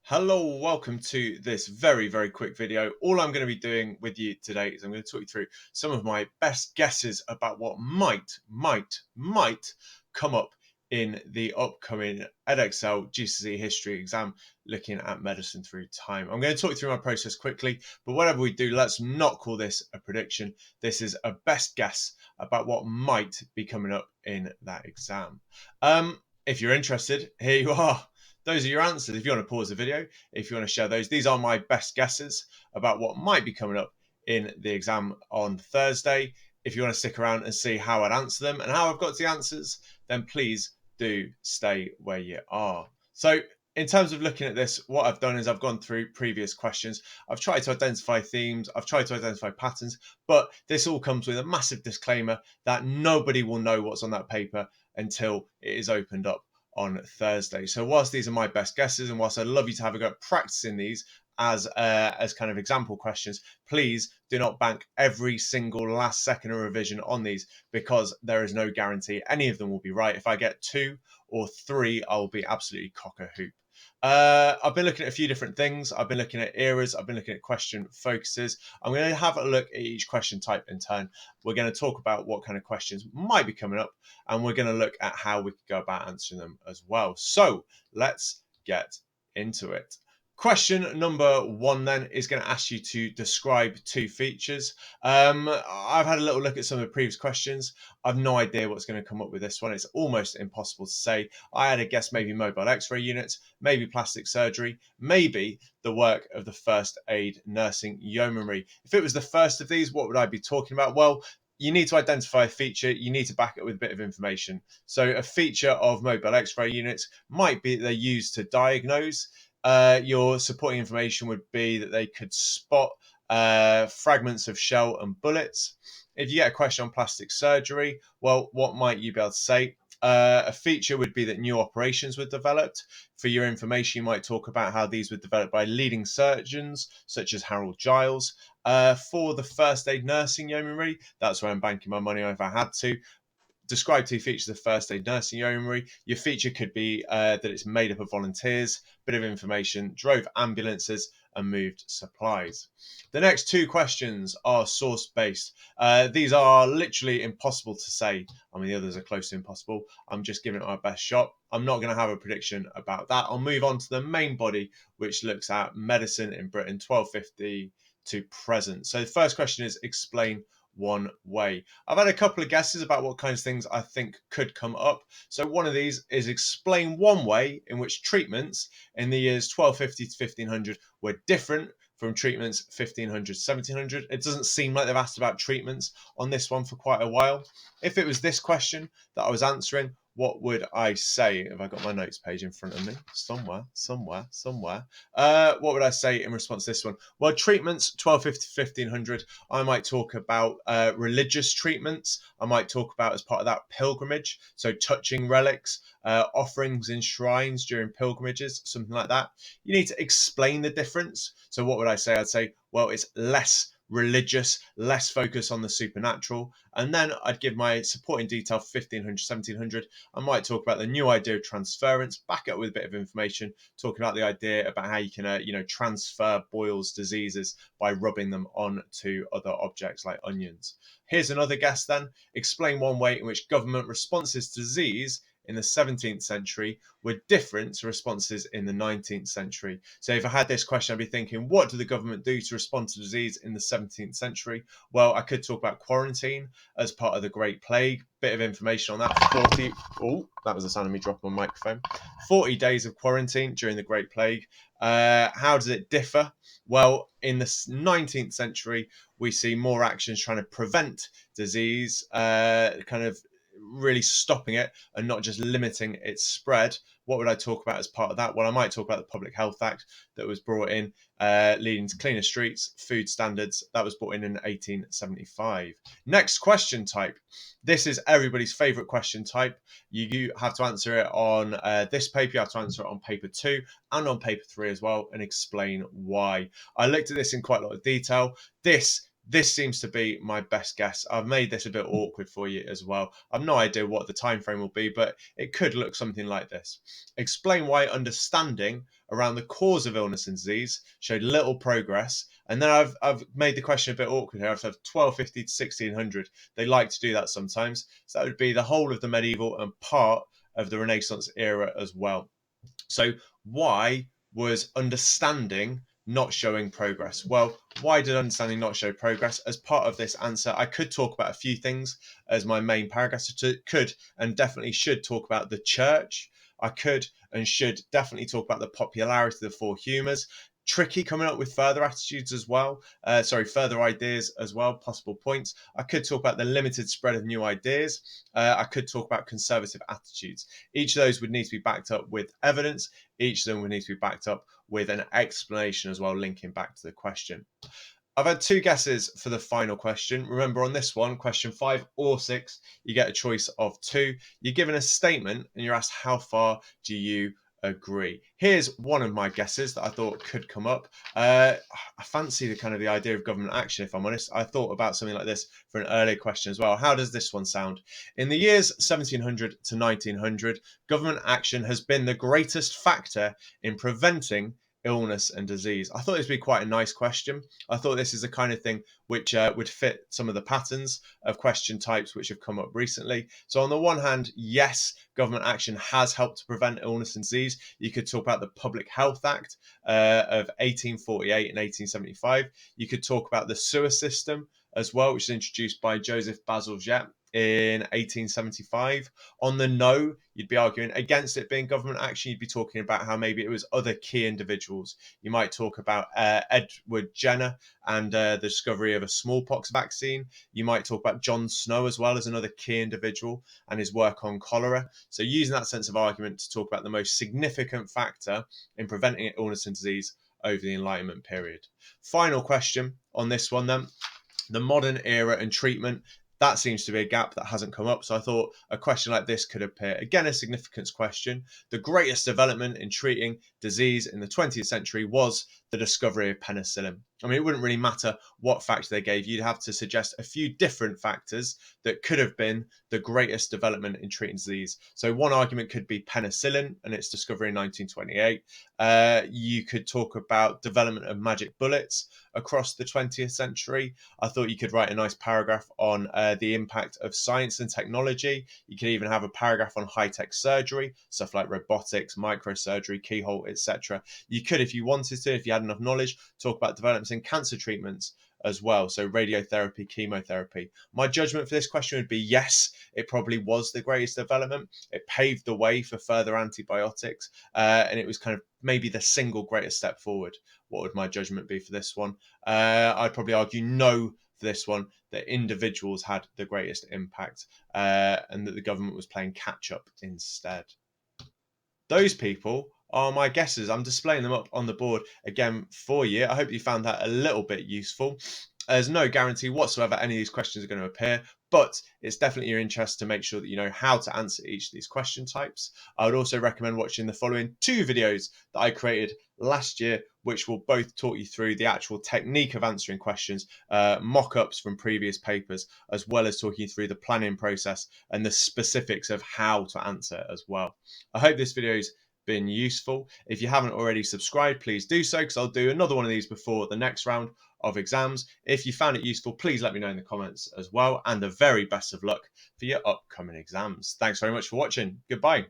Hello, welcome to this very quick video. All I'm going to be doing with you today is I'm going to talk you through some of my best guesses about what might come up in the upcoming Edexcel GCSE History exam looking at medicine through time. I'm going to talk you through my process quickly, but whatever we do, let's not call this a prediction. This is a best guess about what might be coming up in that exam. If you're interested, here you are. Those are your answers. If you want to pause the video, if you want to share those, these are my best guesses about what might be coming up in the exam on Thursday. If you want to stick around and see how I'd answer them and how I've got the answers, then please do stay where you are. So in terms of looking at this, what I've done is I've gone through previous questions. I've tried to identify themes. I've tried to identify patterns, but this all comes with a massive disclaimer that nobody will know what's on that paper until it is opened up on Thursday. So whilst these are my best guesses, and whilst I'd love you to have a go at practicing these as kind of example questions, please do not bank every single last second of revision on these, because there is no guarantee any of them will be right. If I get 2 or 3, I'll be absolutely cock a hoop. I've been looking at a few different things. I've been looking at eras. I've been looking at question focuses. I'm going to have a look at each question type in turn. We're going to talk about what kind of questions might be coming up, and we're going to look at how we could go about answering them as well. So let's get into it. Question number 1 then is going to ask you to describe 2 features. I've had a little look at some of the previous questions. I've no idea what's going to come up with this one. It's almost impossible to say. I had a guess maybe mobile x-ray units, maybe plastic surgery, maybe the work of the first aid nursing yeomanry. If it was the first of these, what would I be talking about? Well, you need to identify a feature. You need to back it with a bit of information. So a feature of mobile x-ray units might be that they're used to diagnose. Your supporting information would be that they could spot fragments of shell and bullets. If you get a question on plastic surgery, well, what might you be able to say? A feature would be that new operations were developed. For your information, you might talk about how these were developed by leading surgeons such as Harold Giles. For the first aid nursing yeomanry, that's where I'm banking my money on if I had to. Describe 2 features of first aid nursing yeomanry. Your feature could be that it's made up of volunteers. Bit of information: drove ambulances and moved supplies. The next 2 questions are source based. These are literally impossible to say. I mean, the others are close to impossible. I'm just giving it my best shot. I'm not going to have a prediction about that. I'll move on to the main body, which looks at medicine in Britain 1250 to present. So the first question is explain one way. I've had a couple of guesses about what kinds of things I think could come up. So one of these is explain one way in which treatments in the years 1250 to 1500 were different from treatments 1500 to 1700. It doesn't seem like they've asked about treatments on this one for quite a while. If it was this question that I was answering, what would I say? Have I got my notes page in front of me? Somewhere. What would I say in response to this one? Well, treatments 1250 to 1500. I might talk about religious treatments. I might talk about, as part of that, pilgrimage. So touching relics, offerings in shrines during pilgrimages, something like that. You need to explain the difference. So what would I say? I'd say, well, it's less religious, less focus on the supernatural. And then I'd give my supporting detail 1500, 1700. I might talk about the new idea of transference, back up with a bit of information, talking about the idea about how you can, transfer boils, diseases by rubbing them onto other objects like onions. Here's another guess then. Explain one way in which government responses to disease in the 17th century were different to responses in the 19th century. So if I had this question, I'd be thinking, what did the government do to respond to disease in the 17th century? Well, I could talk about quarantine as part of the Great Plague. Bit of information on that. That was the sound of me dropping my microphone. 40 days of quarantine during the Great Plague. How does it differ? Well, in the 19th century, we see more actions trying to prevent disease, kind of really stopping it and not just limiting its spread. What would I talk about as part of that? Well, I might talk about the Public Health Act that was brought in, leading to cleaner streets, food standards. That was brought in 1875. Next question type. This is everybody's favourite question type. You have to answer it on this paper. You have to answer it on paper 2 and on paper 3 as well, and explain why. I looked at this in quite a lot of detail. This This seems to be my best guess. I've made this a bit awkward for you as well. I've no idea what the time frame will be, but it could look something like this. Explain why understanding around the cause of illness and disease showed little progress. And then I've made the question a bit awkward here. I've said 1250 to 1600. They like to do that sometimes. So that would be the whole of the medieval and part of the Renaissance era as well. So why was understanding not showing progress? Well, why did understanding not show progress? As part of this answer, I could talk about a few things as my main paragraph. So could and definitely should talk about the church. I could and should definitely talk about the popularity of the four humours. Tricky coming up with further attitudes as well. Further ideas as well, possible points. I could talk about the limited spread of new ideas. I could talk about conservative attitudes. Each of those would need to be backed up with evidence. Each of them would need to be backed up with an explanation as well, linking back to the question. I've had two guesses for the final question. Remember, on this one, question 5 or 6, you get a choice of 2. You're given a statement and you're asked how far do you agree. Here's one of my guesses that I thought could come up. I fancy the idea of government action, if I'm honest. I thought about something like this for an earlier question as well. How does this one sound? In the years 1700 to 1900, government action has been the greatest factor in preventing illness and disease. I thought this would be quite a nice question. I thought this is the kind of thing which would fit some of the patterns of question types which have come up recently. So on the one hand, yes, government action has helped to prevent illness and disease. You could talk about the Public Health Act of 1848 and 1875. You could talk about the sewer system as well, which was introduced by Joseph Basil Jett in 1875. On the no, you'd be arguing against it being government action. You'd be talking about how maybe it was other key individuals. You might talk about Edward Jenner and the discovery of a smallpox vaccine. You might talk about John Snow as well as another key individual and his work on cholera. So using that sense of argument to talk about the most significant factor in preventing illness and disease over the Enlightenment period. Final question on this one then. The modern era and treatment, that seems to be a gap that hasn't come up. So I thought a question like this could appear. Again, a significance question. The greatest development in treating disease in the 20th century was the discovery of penicillin. I mean, it wouldn't really matter what factor they gave. You'd have to suggest a few different factors that could have been the greatest development in treating disease. So one argument could be penicillin and its discovery in 1928. You could talk about development of magic bullets across the 20th century. I thought you could write a nice paragraph on the impact of science and technology. You could even have a paragraph on high-tech surgery, stuff like robotics, microsurgery, keyhole, etc. You could, if you wanted to, if you had enough knowledge, talk about developments in cancer treatments as well. So radiotherapy, chemotherapy. My judgment for this question would be yes, it probably was the greatest development. It paved the way for further antibiotics, and it was kind of maybe the single greatest step forward. What would my judgment be for this one? I'd probably argue no for this one, that individuals had the greatest impact and that the government was playing catch up instead. Those people are my guesses. I'm displaying them up on the board again for you. I hope you found that a little bit useful. There's no guarantee whatsoever any of these questions are going to appear, but it's definitely your interest to make sure that you know how to answer each of these question types. I would also recommend watching the following 2 videos that I created last year, which will both talk you through the actual technique of answering questions, mock-ups from previous papers, as well as talking you through the planning process and the specifics of how to answer as well. I hope this video's been useful. If you haven't already subscribed, please do so, because I'll do another one of these before the next round of exams. If you found it useful, please let me know in the comments as well, and the very best of luck for your upcoming exams. Thanks very much for watching. Goodbye.